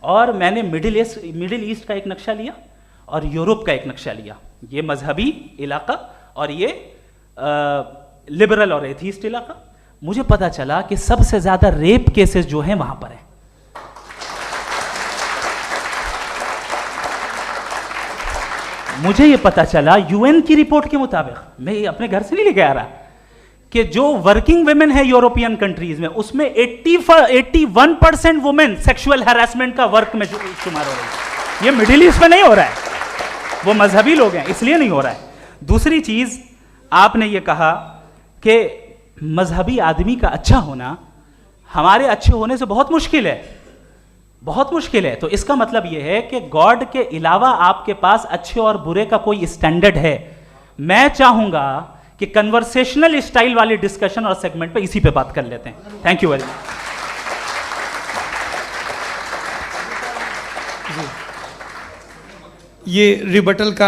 और मैंने middle east का एक नक्शा लिया और यूरोप का एक नक्शा लिया, ये मजहबी इलाका और ये लिबरल और एथीस्ट इलाका। मुझे पता चला कि सबसे ज्यादा रेप केसेस जो हैं वहां पर है। मुझे ये पता चला यूएन की रिपोर्ट के मुताबिक, मैं ये अपने घर से नहीं लेके आ रहा, कि जो वर्किंग वुमेन है यूरोपियन कंट्रीज में, उसमें 81% वुमेन सेक्सुअल हैरेसमेंट का वर्क में शुमार हो रही है। ये मिडिल ईस्ट में नहीं हो रहा है, वो मजहबी लोग हैं इसलिए नहीं हो रहा है। दूसरी चीज आपने ये कहा कि मजहबी आदमी का अच्छा होना हमारे अच्छे होने से बहुत मुश्किल है, बहुत मुश्किल है। तो इसका मतलब यह है कि गॉड के अलावा आपके पास अच्छे और बुरे का कोई स्टैंडर्ड है। मैं चाहूंगा कि कन्वर्सेशनल स्टाइल वाले डिस्कशन और सेगमेंट पे इसी पे बात कर लेते हैं। Thank you very much. ये रिबटल का